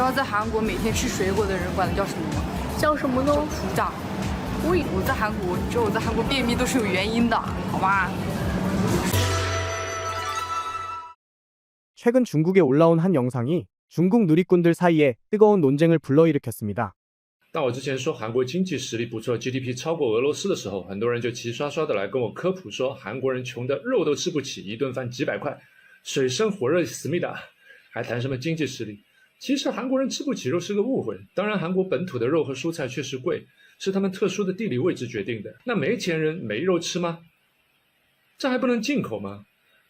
知道在韩国每天吃水果的人管它叫什么吗？叫什么呢？土长。我在韩国，你知道我在韩国便秘都是有原因的，好吗？ 최근 중국에 올라온 한 영상이 중국 누리꾼들 사이에 뜨거운 논쟁을 불러일으켰습니다. 当我之前说韩国经济实力不错 ，GDP 超过俄罗斯的时候，很多人就齐刷刷的来跟我科普说，韩国人穷的肉都吃不起，一顿饭几百块，水深火热思密达，还谈什么经济实力？其实韩国人吃不起肉是个误会。当然，韩国本土的肉和蔬菜确实贵，是他们特殊的地理位置决定的。那没钱人没肉吃吗？这还不能进口吗？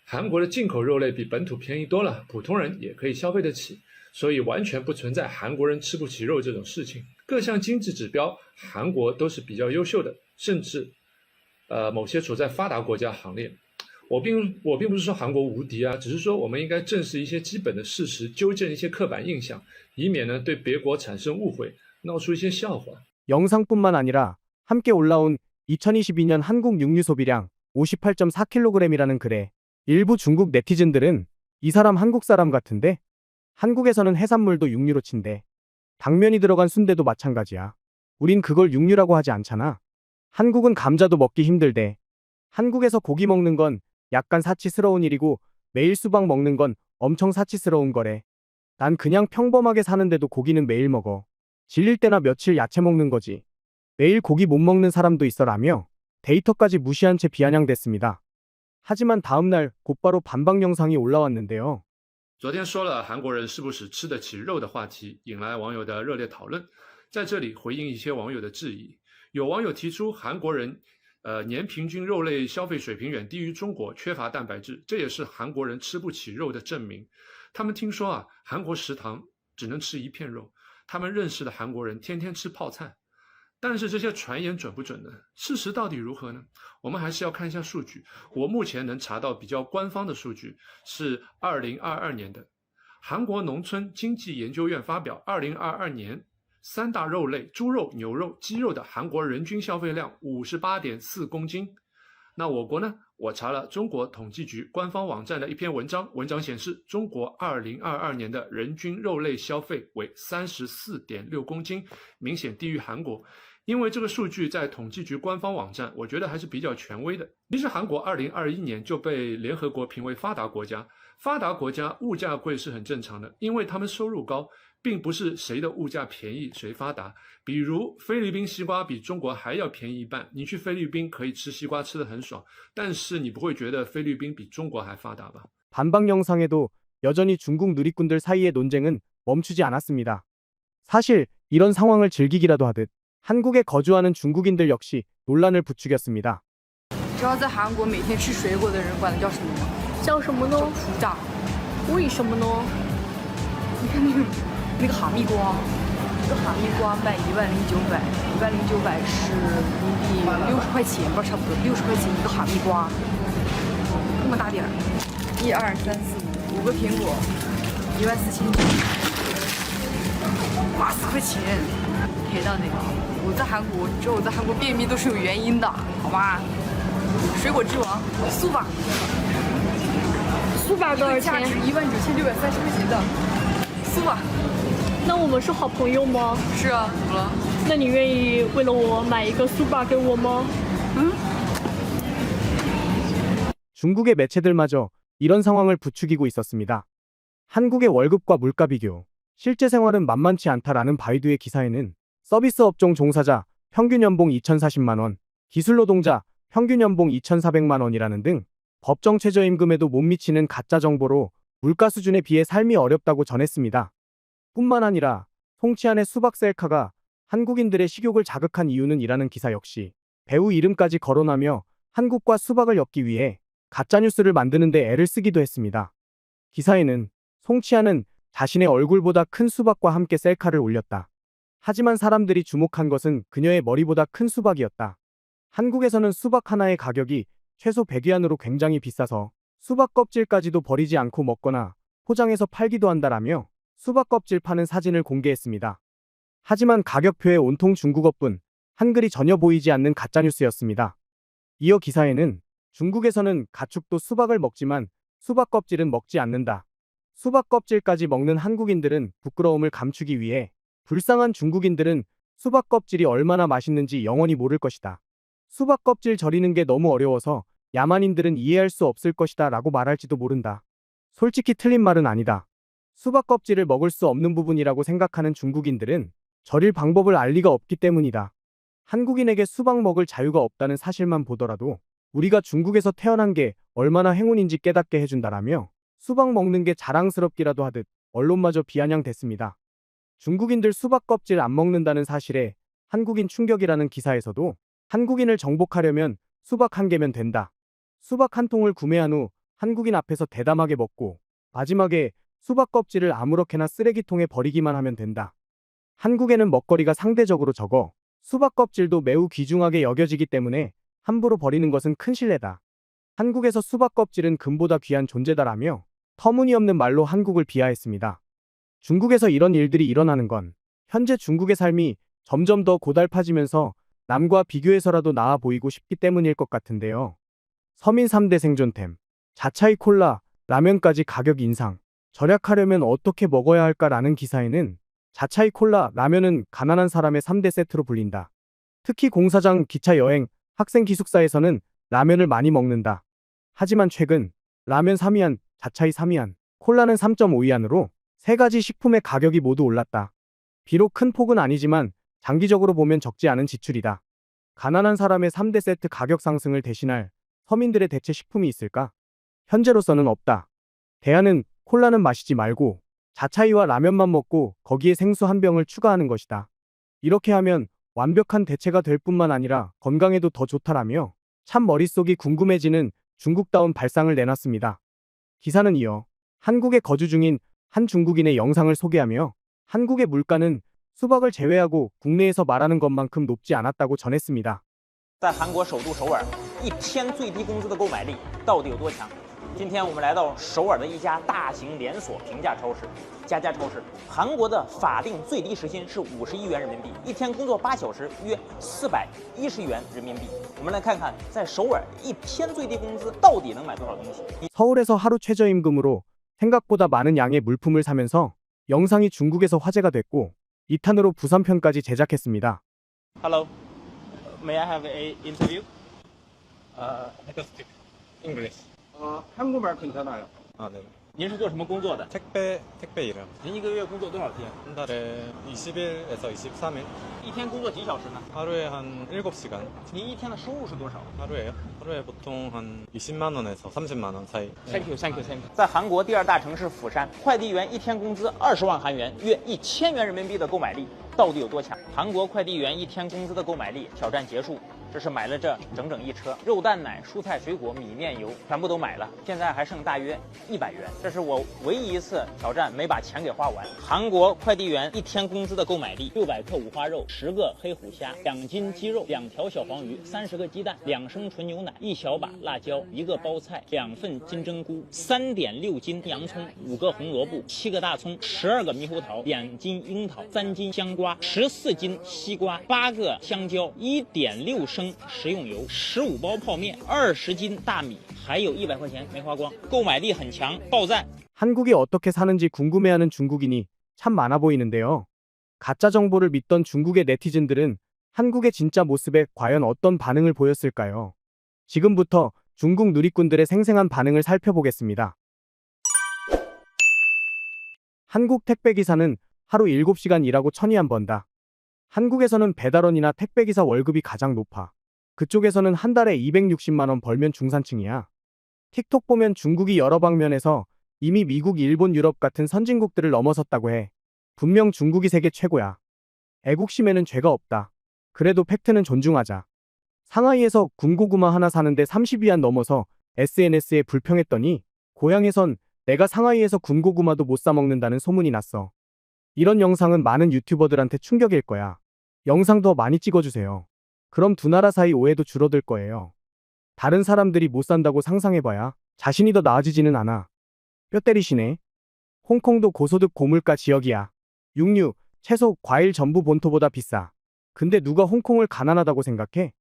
韩国的进口肉类比本土便宜多了，普通人也可以消费得起。 所以完全不存在韩国人吃不起肉这种事情，各项经济指标韩国都是比较优秀的，甚至某些处在发达国家行列。我并不是说韩国无敌啊，只是说我们应该正视一些基本的事实，纠正一些刻板印象，以免呢对别国产生误会，闹出一些笑话。 영상뿐만 아니라 함께 올라온 2022년 한국 육류 소비량 58.4kg이라는 글에 일부 중국 네티즌들은 이 사람 한국 사람 같은데? 한국에서는 해산물도 육류로 친대. 당면이 들어간 순대도 마찬가지야. 우린 그걸 육류라고 하지 않잖아. 한국은 감자도 먹기 힘들대. 한국에서 고기 먹는 건 약간 사치스러운 일이고 매일 수박 먹는 건 엄청 사치스러운 거래. 난 그냥 평범하게 사는데도 고기는 매일 먹어. 질릴 때나 며칠 야채 먹는 거지. 매일 고기 못 먹는 사람도 있어라며 데이터까지 무시한 채 비아냥댔습니다. 하지만 다음날 곧바로 반박 영상이 올라왔는데요. 昨天说了韩国人是不是吃得起肉的话题，引来网友的热烈讨论。在这里回应一些网友的质疑，有网友提出韩国人年平均肉类消费水平远低于中国，缺乏蛋白质，这也是韩国人吃不起肉的证明。他们听说韩国食堂只能吃一片肉，他们认识的韩国人天天吃泡菜。但是这些传言准不准呢？事实到底如何呢？我们还是要看一下数据。我目前能查到比较官方的数据是2022年的，韩国农村经济研究院发表2022年三大肉类猪肉、牛肉、鸡肉的韩国人均消费量58.4公斤。那我国呢？我查了中国统计局官方网站的一篇文章，文章显示中国2022年的人均肉类消费为34.6公斤，明显低于韩国。 因为这个数据在统计局官方网站，我觉得还是比较权威的。其实韩国2021年就被联合国评为发达国家，发达国家物价贵是很正常的，因为他们收入高，并不是谁的物价便宜谁发达。比如菲律宾西瓜比中国还要便宜一半，你去菲律宾可以吃西瓜吃得很爽，但是你不会觉得菲律宾比中国还发达吧？ 반박 영상에도 여전히 중국 누리꾼들 사이의 논쟁은 멈추지 않았습니다. 사실 이런 상황을 즐기기라도 하듯 한국에 거주하는 중국인들 역시 논란을 부추겼습니다. 知道在韩国每天吃水果的人管它叫什么吗？叫什么呢？土长。为什么呢？你看那个哈密瓜，这个哈密瓜卖10900，10900是人民币60块钱吧，差不多60块钱一个哈密瓜，那么大点儿，1、2、3、4、5个苹果，14900，哇，4块钱，赔到那个。 我在韩国，你知道我在韩国便秘都是有原因的，好吗？水果之王，苏吧，苏巴多少价值钱？ 19630块钱的苏吧。那我们是好朋友吗？是啊，怎么了？那你愿意为了我买一个苏巴给我吗？ 중국의 매체들마저 이런 상황을 부추기고 있었습니다. 한국의 월급과 물가 비교, 실제 생활은 만만치 않다라는 바이두의 기사에는 서비스 업종 종사자 평균 연봉 2,040만 원, 기술 노동자 평균 연봉 2,400만 원이라는 등 법정 최저임금에도 못 미치는 가짜 정보로 물가 수준에 비해 삶이 어렵다고 전했습니다. 뿐만 아니라 송치안의 수박 셀카가 한국인들의 식욕을 자극한 이유는 이라는 기사 역시 배우 이름까지 거론하며 한국과 수박을 엮기 위해 가짜뉴스를 만드는데 애를 쓰기도 했습니다. 기사에는 송치안은 자신의 얼굴보다 큰 수박과 함께 셀카를 올렸다. 하지만 사람들이 주목한 것은 그녀의 머리보다 큰 수박이었다. 한국에서는 수박 하나의 가격이 최소 100위안으로 굉장히 비싸서 수박 껍질까지도 버리지 않고 먹거나 포장해서 팔기도 한다라며 수박 껍질 파는 사진을 공개했습니다. 하지만 가격표에 온통 중국어뿐 한글이 전혀 보이지 않는 가짜뉴스였습니다. 이어 기사에는 중국에서는 가축도 수박을 먹지만 수박 껍질은 먹지 않는다. 수박 껍질까지 먹는 한국인들은 부끄러움을 감추기 위해 불쌍한 중국인들은 수박 껍질이 얼마나 맛있는지 영원히 모를 것이다. 수박 껍질 절이는 게 너무 어려워서 야만인들은 이해할 수 없을 것이다 라고 말할지도 모른다. 솔직히 틀린 말은 아니다. 수박 껍질을 먹을 수 없는 부분이라고 생각하는 중국인들은 절일 방법을 알 리가 없기 때문이다. 한국인에게 수박 먹을 자유가 없다는 사실만 보더라도 우리가 중국에서 태어난 게 얼마나 행운인지 깨닫게 해준다라며 수박 먹는 게 자랑스럽기라도 하듯 언론마저 비아냥댔습니다. 중국인들 수박 껍질 안 먹는다는 사실에 한국인 충격이라는 기사에서도 한국인을 정복하려면 수박 한 개면 된다. 수박 한 통을 구매한 후 한국인 앞에서 대담하게 먹고 마지막에 수박 껍질을 아무렇게나 쓰레기통에 버리기만 하면 된다. 한국에는 먹거리가 상대적으로 적어 수박 껍질도 매우 귀중하게 여겨지기 때문에 함부로 버리는 것은 큰 실례다. 한국에서 수박 껍질은 금보다 귀한 존재다라며 터무니없는 말로 한국을 비하했습니다. 중국에서 이런 일들이 일어나는 건 현재 중국의 삶이 점점 더 고달파지면서 남과 비교해서라도 나아 보이고 싶기 때문일 것 같은데요. 서민 3대 생존템, 자차이 콜라, 라면까지 가격 인상, 절약하려면 어떻게 먹어야 할까라는 기사에는 자차이 콜라, 라면은 가난한 사람의 3대 세트로 불린다. 특히 공사장, 기차 여행, 학생 기숙사에서는 라면을 많이 먹는다. 하지만 최근 라면 3위안, 자차이 3위안, 콜라는 3.5위안으로 세 가지 식품의 가격이 모두 올랐다. 비록 큰 폭은 아니지만 장기적으로 보면 적지 않은 지출이다. 가난한 사람의 3대 세트 가격 상승을 대신할 서민들의 대체 식품이 있을까? 현재로서는 없다. 대안은 콜라는 마시지 말고 자차이와 라면만 먹고 거기에 생수 한 병을 추가하는 것이다. 이렇게 하면 완벽한 대체가 될 뿐만 아니라 건강에도 더 좋다라며 참 머릿속이 궁금해지는 중국다운 발상을 내놨습니다. 기사는 이어 한국에 거주 중인 한 중국인의 영상을 소개하며 한국의 물가는 수박을 제외하고 국내에서 말하는 것만큼 높지 않았다고 전했습니다. 在韩国首都首尔，一天最低工资的购买力到底有多强？今天我们来到首尔的一家大型连锁平价超市——家家超市。韩国的法定最低时薪是51元人民币，一天工作8小时约410元人民币。我们来看看，在首尔一天最低工资到底能买多少东西？ 서울에서 하루 최저임금으로 생각보다 많은 양의 물품을 사면서 영상이 중국에서 화제가 됐고 2탄으로 부산편까지 제작했습니다. Hello, may I have a interview? I can speak English. 한국말 괜찮아요. 아, 네. 您是做什么工作的？ 택배 일을. 您一个月工作多少天？ 한 달에 20일에서 23일. 一天工作几小时呢？ 하루에 한 7시간. 您一天的收入是多少？ 하루에요? 하루에 보통 한 20만 원에서 30만 원 사이. Thank you, thank you, thank you。在韩国第二大城市釜山，快递员一天工资20万韩元，约1000元人民币的购买力到底有多强？韩国快递员一天工资的购买力挑战结束。这是买了这整整一车肉蛋奶蔬菜水果米面油全部都买了，现在还剩大约100元。这是我唯一一次挑战没把钱给花完。韩国快递员一天工资的购买力：600克五花肉，10个黑虎虾，2斤鸡肉，2条小黄鱼，30个鸡蛋，2升纯牛奶，1小把辣椒，1个包菜，2份金针菇，3.6斤洋葱，5个红萝卜，7个大葱，12个猕猴桃，2斤樱桃，3斤香瓜，14斤西瓜，8个香蕉，1.6升食用油，15包泡面，20斤大米，还有100块钱没花光，购买力很强，爆赞。 한국이 어떻게 사는지 궁금해하는 중국인이 참 많아 보이는데요. 가짜 정보를 믿던 중국의 네티즌들은 한국의 진짜 모습에 과연 어떤 반응을 보였을까요? 지금부터 중국 누리꾼들의 생생한 반응을 살펴보겠습니다. 한국 택배기사는 하루 7시간 일하고 1,000위안 번다. 한국에서는 배달원이나 택배기사 월급이 가장 높아. 그쪽에서는 한 달에 260만 원 벌면 중산층이야. 틱톡 보면 중국이 여러 방면에서 이미 미국, 일본, 유럽 같은 선진국들을 넘어섰다고 해. 분명 중국이 세계 최고야. 애국심에는 죄가 없다. 그래도 팩트는 존중하자. 상하이에서 군고구마 하나 사는데 30위안 넘어서 SNS에 불평했더니 고향에선 내가 상하이에서 군고구마도 못 사 먹는다는 소문이 났어. 이런 영상은 많은 유튜버들한테 충격일 거야. 영상 더 많이 찍어주세요. 그럼 두 나라 사이 오해도 줄어들 거예요. 다른 사람들이 못 산다고 상상해봐야 자신이 더 나아지지는 않아. 뼈 때리시네. 홍콩도 고소득 고물가 지역이야. 육류, 채소, 과일 전부 본토보다 비싸. 근데 누가 홍콩을 가난하다고 생각해?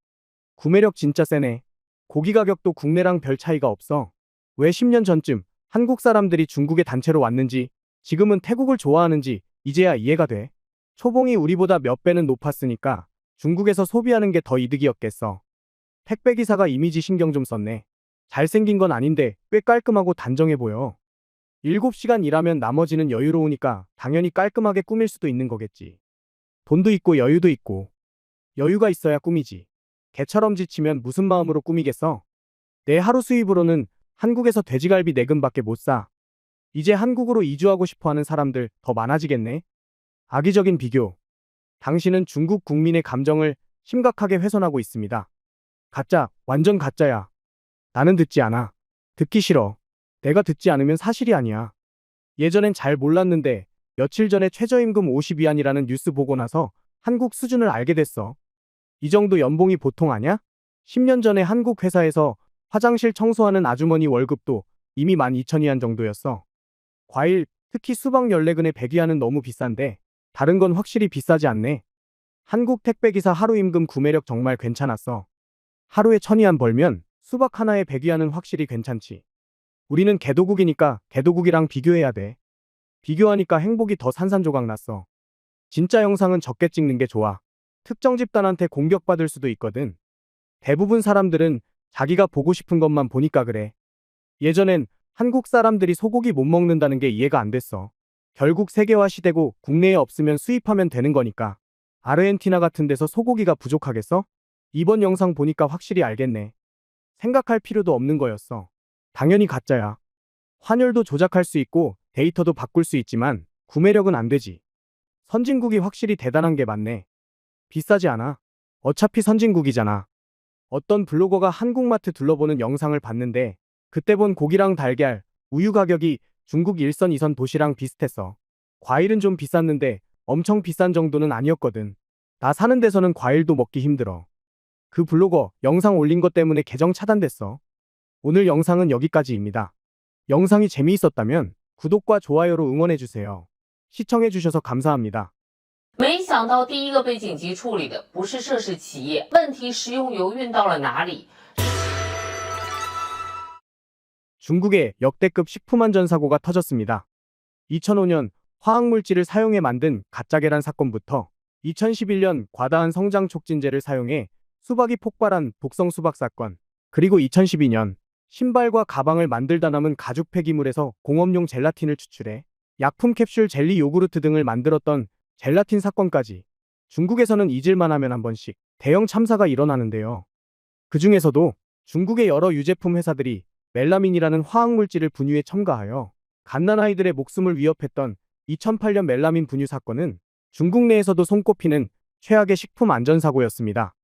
구매력 진짜 세네. 고기 가격도 국내랑 별 차이가 없어. 왜 10년 전쯤 한국 사람들이 중국에 단체로 왔는지, 지금은 태국을 좋아하는지 이제야 이해가 돼. 초봉이 우리보다 몇 배는 높았으니까 중국에서 소비하는 게 더 이득이었겠어. 택배기사가 이미지 신경 좀 썼네. 잘생긴 건 아닌데 꽤 깔끔하고 단정해 보여. 7시간 일하면 나머지는 여유로우니까 당연히 깔끔하게 꾸밀 수도 있는 거겠지. 돈도 있고 여유도 있고. 여유가 있어야 꾸미지. 개처럼 지치면 무슨 마음으로 꾸미겠어? 내 하루 수입으로는 한국에서 돼지갈비 4근밖에 못 사. 이제 한국으로 이주하고 싶어하는 사람들 더 많아지겠네. 악의적인 비교. 당신은 중국 국민의 감정을 심각하게 훼손하고 있습니다. 가짜, 완전 가짜야. 나는 듣지 않아. 듣기 싫어. 내가 듣지 않으면 사실이 아니야. 예전엔 잘 몰랐는데 며칠 전에 최저임금 50위안이라는 뉴스 보고 나서 한국 수준을 알게 됐어. 이 정도 연봉이 보통 아냐? 10년 전에 한국 회사에서 화장실 청소하는 아주머니 월급도 이미 12,000위안 정도였어. 과일, 특히 수박 14근에 100위안은 너무 비싼데 다른 건 확실히 비싸지 않네. 한국 택배기사 하루 임금 구매력 정말 괜찮았어. 하루에 1,000위안 벌면 수박 하나에 100위안은 확실히 괜찮지. 우리는 개도국이니까 개도국이랑 비교해야 돼. 비교하니까 행복이 더 산산조각 났어. 진짜 영상은 적게 찍는 게 좋아. 특정 집단한테 공격받을 수도 있거든. 대부분 사람들은 자기가 보고 싶은 것만 보니까 그래. 예전엔 한국 사람들이 소고기 못 먹는다는 게 이해가 안 됐어. 결국 세계화 시대고 국내에 없으면 수입하면 되는 거니까. 아르헨티나 같은 데서 소고기가 부족하겠어? 이번 영상 보니까 확실히 알겠네. 생각할 필요도 없는 거였어. 당연히 가짜야. 환율도 조작할 수 있고 데이터도 바꿀 수 있지만 구매력은 안 되지. 선진국이 확실히 대단한 게 맞네. 비싸지 않아. 어차피 선진국이잖아. 어떤 블로거가 한국마트 둘러보는 영상을 봤는데 그때 본 고기랑 달걀, 우유 가격이 중국 1선 2선 도시랑 비슷했어. 과일은 좀 비쌌는데 엄청 비싼 정도는 아니었거든. 나 사는 데서는 과일도 먹기 힘들어. 그 블로거 영상 올린 것 때문에 계정 차단됐어. 오늘 영상은 여기까지입니다. 영상이 재미있었다면 구독과 좋아요로 응원해주세요. 시청해주셔서 감사합니다. 没想到第一个被紧急处理的不是涉事企业，问题食用油运到了哪里？ 중국에 역대급 식품 안전 사고가 터졌습니다. 2005년 화학물질을 사용해 만든 가짜 계란 사건부터 2011년 과다한 성장 촉진제를 사용해 수박이 폭발한 독성 수박 사건, 그리고 2012년 신발과 가방을 만들다 남은 가죽 폐기물에서 공업용 젤라틴을 추출해 약품 캡슐 젤리 요구르트 등을 만들었던 젤라틴 사건까지 중국에서는 잊을만 하면 한 번씩 대형 참사가 일어나는데요. 그 중에서도 중국의 여러 유제품 회사들이 멜라민이라는 화학물질을 분유에 첨가하여 갓난아이들의 목숨을 위협했던 2008년 멜라민 분유 사건은 중국 내에서도 손꼽히는 최악의 식품 안전사고였습니다.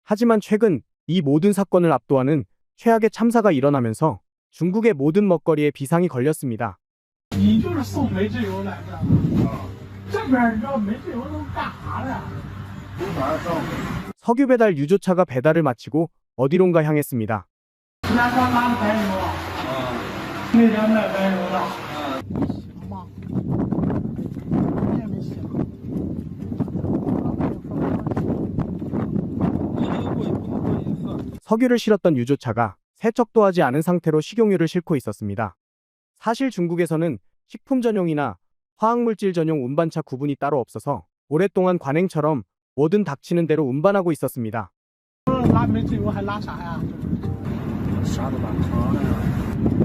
하지만 최근 이 모든 사건을 압도하는 최악의 참사가 일어나면서 중국의 모든 먹거리에 비상이 걸렸습니다. 你就是送煤制油来的，这边你知道煤制油都干啥的？ 석유 배달 유조차가 배달을 마치고 어디론가 향했습니다. 那他拉白油啊？那家卖白油的。行吗？你也没洗。 석유를 실었던 유조차가 세척도 하지 않은 상태로 식용유를 싣고 있었습니다. 사실 중국에서는 식품 전용이나 화학물질 전용 운반차 구분이 따로 없어서 오랫동안 관행처럼 뭐든 닥치는 대로 운반하고 있었습니다. 拉煤制油还拉啥呀？啥都拉，糖呀、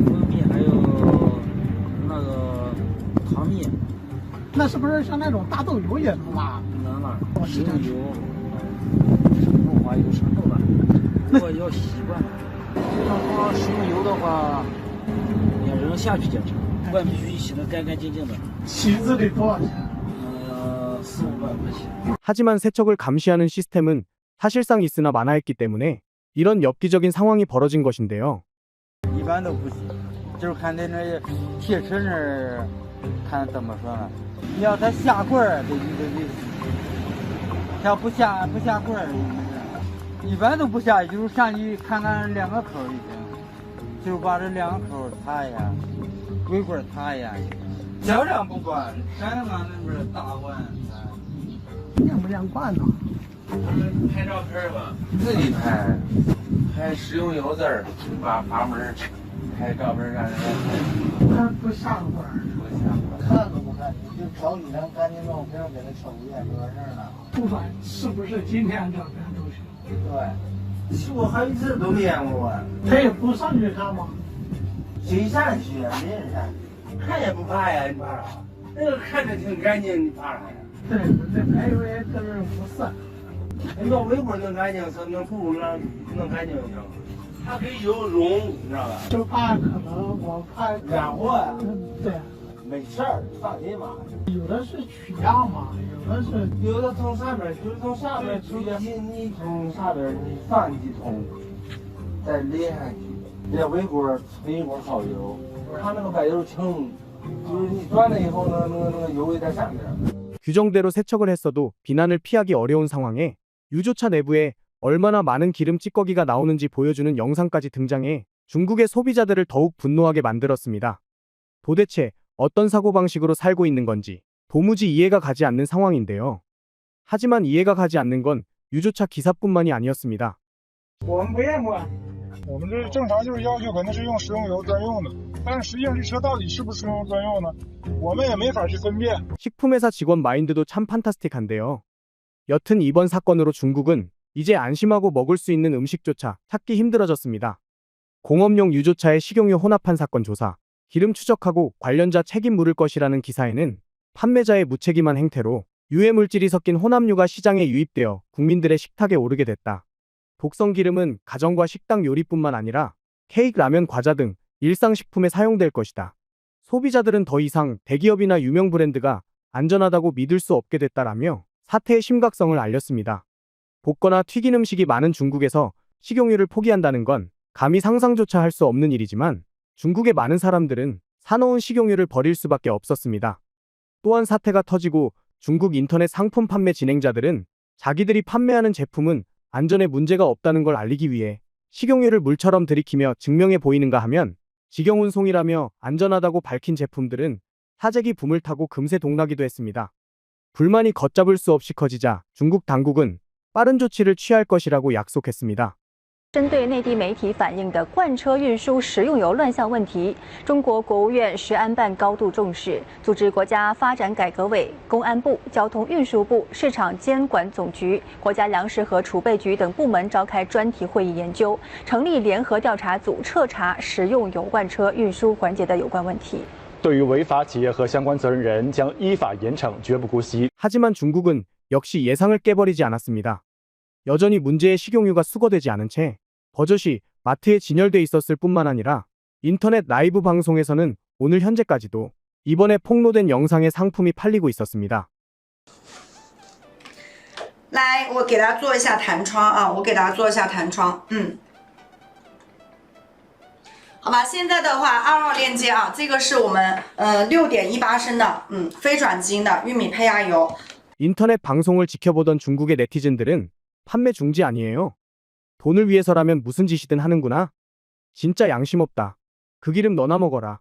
蜂蜜还有那个糖蜜，那是不是像那种大豆油也能拉？能拉，食用油、润滑油啥都拉，不过要习惯。像说食用油的话，你要扔下去检查，外面必须洗得干干净净的。起子得多少钱？4-5万块钱。 하지만 세척을 감시하는 시스템은 사실상 있으나 마나했기 때문에 이런 엽기적인 상황이 벌어진 것인데요. 一般都不洗，就是看在那铁车那儿，看怎么说呢？你要它下棍儿，得洗；要不下棍儿，一般都不下，就是上去看看两个口就行，就把这两个口擦一下，规棍擦一下。小量不管，山上那边大碗。亮不亮罐呢？拍照片吧，自己拍，拍食用油字儿，把阀门拍照片让人家他不下班儿，不下班，看都不看，你就找几张干净照片给他瞅一眼就完事儿了。不管是不是今天照片都行。对，去过好几次都没见过我。他也不上去看吗？谁上去啊？没人上去，看也不怕呀，你怕啥？那个看着挺干净，你怕啥呀？对，这还有人跟人不散。人到微博弄干净，是能不如弄干净，你知道吗？它可以有绒，你知道吧？就怕可能我怕染货呀。对，没事儿，放心吧。有的是取样嘛，有的从上面，就是从上面出去，你从上边你放几桶，再连上去。这微波存一会儿好油，它那个白油轻，就是你转了以后呢，那个油也在上面。 규정대로 세척을 했어도 비난을 피하기 어려운 상황에 유조차 내부에 얼마나 많은 기름 찌꺼기가 나오는지 보여주는 영상까지 등장해 중국의 소비자들을 더욱 분노하게 만들었습니다. 도대체 어떤 사고방식으로 살고 있는 건지 도무지 이해가 가지 않는 상황인데요. 하지만 이해가 가지 않는 건 유조차 기사뿐만이 아니었습니다. 我们不验过，我们这正常就是要求可能是用食用油专用的，但是实际上这车到底是不是食用油专用呢？我们也没法去分辨。 식품회사 직원 마인드도 참 판타스틱한데요. 여튼 이번 사건으로 중국은 이제 안심하고 먹을 수 있는 음식조차 찾기 힘들어졌습니다. 공업용 유조차의 식용유 혼합한 사건 조사, 기름 추적하고 관련자 책임 물을 것이라는 기사에는 판매자의 무책임한 행태로 유해물질이 섞인 혼합유가 시장에 유입되어 국민들의 식탁에 오르게 됐다. 독성 기름은 가정과 식당 요리뿐만 아니라 케이크, 라면, 과자 등 일상식품에 사용될 것이다. 소비자들은 더 이상 대기업이나 유명 브랜드가 안전하다고 믿을 수 없게 됐다라며 사태의 심각성을 알렸습니다. 볶거나 튀긴 음식이 많은 중국에서 식용유를 포기한다는 건 감히 상상조차 할 수 없는 일이지만 중국의 많은 사람들은 사놓은 식용유를 버릴 수밖에 없었습니다. 또한 사태가 터지고 중국 인터넷 상품 판매 진행자들은 자기들이 판매하는 제품은 안전에 문제가 없다는 걸 알리기 위해 식용유를 물처럼 들이키며 증명해 보이는가 하면 직영운송이라며 안전하다고 밝힌 제품들은 사재기 붐을 타고 금세 동나기도 했습니다. 불만이 걷잡을 수 없이 커지자 중국 당국은 빠른 조치를 취할 것이라고 약속했습니다. 针对内地媒体反映的罐车运输食用油乱象问题，中国国务院食安办高度重视，组织国家发展改革委、公安部、交通运输部、市场监管总局、国家粮食和储备局等部门召开专题会议研究，成立联合调查组彻查食用油罐车运输环节的有关问题。 对于违法企业和相关责任人将依法严惩，绝不姑息。 하지만 중국은 역시 예상을 깨버리지 않았습니다. 여전히 문제의 식용유가 수거되지 않은 채 버젓이 마트에 진열돼 있었을 뿐만 아니라 인터넷 라이브 방송에서는 오늘 현재까지도 이번에 폭로된 영상의 상품이 팔리고 있었습니다. 来，我给大家做一下弹窗啊，我给大家做一下弹窗，好吧，现在的话，2号链接啊，这个是我们6.18升的非转基因的玉米胚芽油。 인터넷 방송을 지켜보던 중국의 네티즌들은 판매 중지 아니에요? 돈을 위해서라면 무슨 짓이든 하는구나. 진짜 양심 없다. 그 기름 너나 먹어라.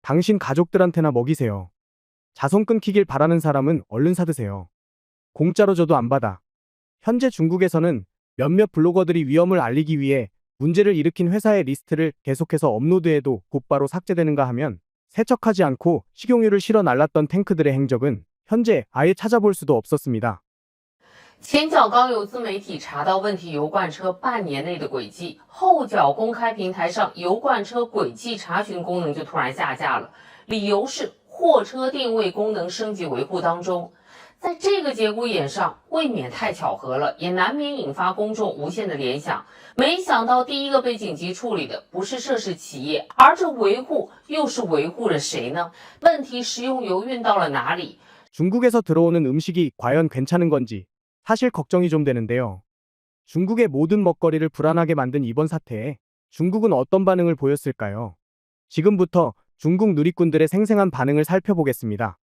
당신 가족들한테나 먹이세요. 자손 끊기길 바라는 사람은 얼른 사드세요. 공짜로 줘도 안 받아. 현재 중국에서는 몇몇 블로거들이 위험을 알리기 위해 문제를 일으킨 회사의 리스트를 계속해서 업로드해도 곧바로 삭제되는가 하면 세척하지 않고 식용유를 실어 날랐던 탱크들의 행적은 현재 아예 찾아볼 수도 없었습니다. 前脚刚有自媒体查到问题油罐车半年内的轨迹，后脚公开平台上油罐车轨迹查询功能就突然下架了，理由是货车定位功能升级维护当中。在这个节骨眼上，未免太巧合了，也难免引发公众无限的联想。没想到第一个被紧急处理的不是涉事企业，而这维护又是维护了谁呢？问题食用油运到了哪里？ 중국에서 들어오는 음식이 과연 괜찮은 건지 사실 걱정이 좀 되는데요. 중국의 모든 먹거리를 불안하게 만든 이번 사태에 중국은 어떤 반응을 보였을까요? 지금부터 중국 누리꾼들의 생생한 반응을 살펴보겠습니다.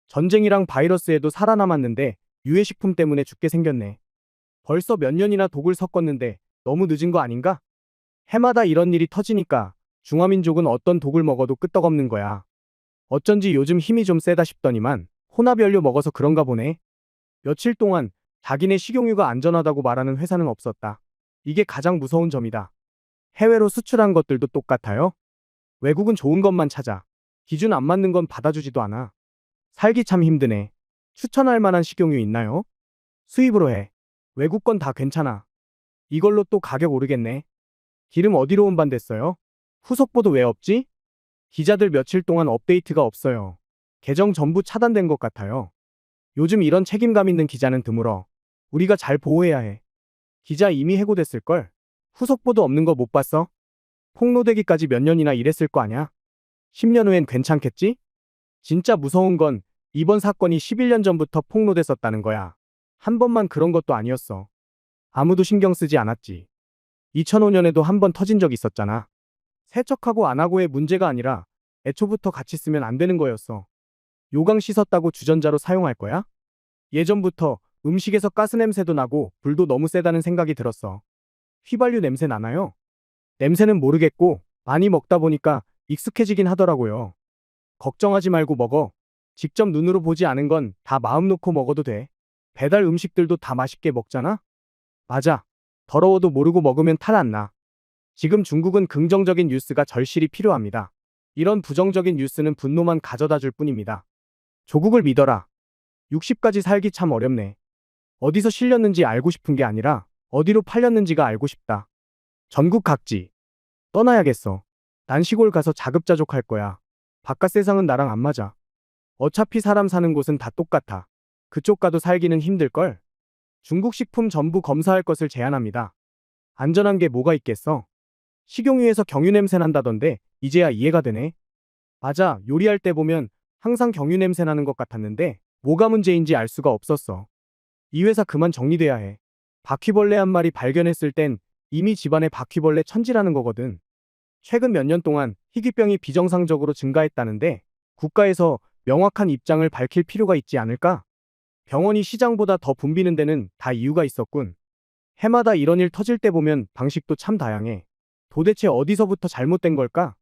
전쟁이랑 바이러스에도 살아남았는데 유해식품 때문에 죽게 생겼네. 벌써 몇 년이나 독을 섞었는데 너무 늦은 거 아닌가? 해마다 이런 일이 터지니까 중화민족은 어떤 독을 먹어도 끄떡없는 거야. 어쩐지 요즘 힘이 좀 세다 싶더니만 혼합연료 먹어서 그런가 보네. 며칠 동안 자기네 식용유가 안전하다고 말하는 회사는 없었다. 이게 가장 무서운 점이다. 해외로 수출한 것들도 똑같아요. 외국은 좋은 것만 찾아. 기준 안 맞는 건 받아주지도 않아. 살기 참 힘드네. 추천할 만한 식용유 있나요? 수입으로 해. 외국 건 다 괜찮아. 이걸로 또 가격 오르겠네. 기름 어디로 운반됐어요? 후속 보도 왜 없지? 기자들 며칠 동안 업데이트가 없어요. 계정 전부 차단된 것 같아요. 요즘 이런 책임감 있는 기자는 드물어. 우리가 잘 보호해야 해. 기자 이미 해고됐을걸? 후속 보도 없는 거 못 봤어? 폭로되기까지 몇 년이나 일했을 거 아냐? 10년 후엔 괜찮겠지? 진짜 무서운 건 이번 사건이 11년 전부터 폭로됐었다는 거야. 한 번만 그런 것도 아니었어. 아무도 신경 쓰지 않았지. 2005년에도 한 번 터진 적 있었잖아. 세척하고 안 하고의 문제가 아니라 애초부터 같이 쓰면 안 되는 거였어. 요강 씻었다고 주전자로 사용할 거야? 예전부터 음식에서 가스 냄새도 나고 불도 너무 세다는 생각이 들었어. 휘발유 냄새 나나요? 냄새는 모르겠고 많이 먹다 보니까 익숙해지긴 하더라고요. 걱정하지 말고 먹어. 직접 눈으로 보지 않은 건 다 마음 놓고 먹어도 돼. 배달 음식들도 다 맛있게 먹잖아? 맞아. 더러워도 모르고 먹으면 탈 안 나. 지금 중국은 긍정적인 뉴스가 절실히 필요합니다. 이런 부정적인 뉴스는 분노만 가져다 줄 뿐입니다. 조국을 믿어라. 60까지 살기 참 어렵네. 어디서 실렸는지 알고 싶은 게 아니라 어디로 팔렸는지가 알고 싶다. 전국 각지. 떠나야겠어. 난 시골 가서 자급자족할 거야. 바깥 세상은 나랑 안 맞아. 어차피 사람 사는 곳은 다 똑같아. 그쪽 가도 살기는 힘들걸? 중국 식품 전부 검사할 것을 제안합니다. 안전한 게 뭐가 있겠어? 식용유에서 경유 냄새 난다던데 이제야 이해가 되네. 맞아, 요리할 때 보면 항상 경유 냄새 나는 것 같았는데 뭐가 문제인지 알 수가 없었어. 이 회사 그만 정리돼야 해. 바퀴벌레 한 마리 발견했을 땐 이미 집안에 바퀴벌레 천지라는 거거든. 최근 몇 년 동안 희귀병이 비정상적으로 증가했다는데 국가에서 명확한 입장을 밝힐 필요가 있지 않을까? 병원이 시장보다 더 붐비는 데는 다 이유가 있었군. 해마다 이런 일 터질 때 보면 방식도 참 다양해. 도대체 어디서부터 잘못된 걸까?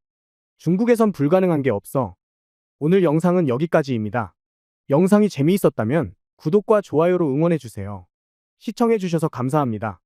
중국에선 불가능한 게 없어. 오늘 영상은 여기까지입니다. 영상이 재미있었다면 구독과 좋아요로 응원해주세요. 시청해주셔서 감사합니다.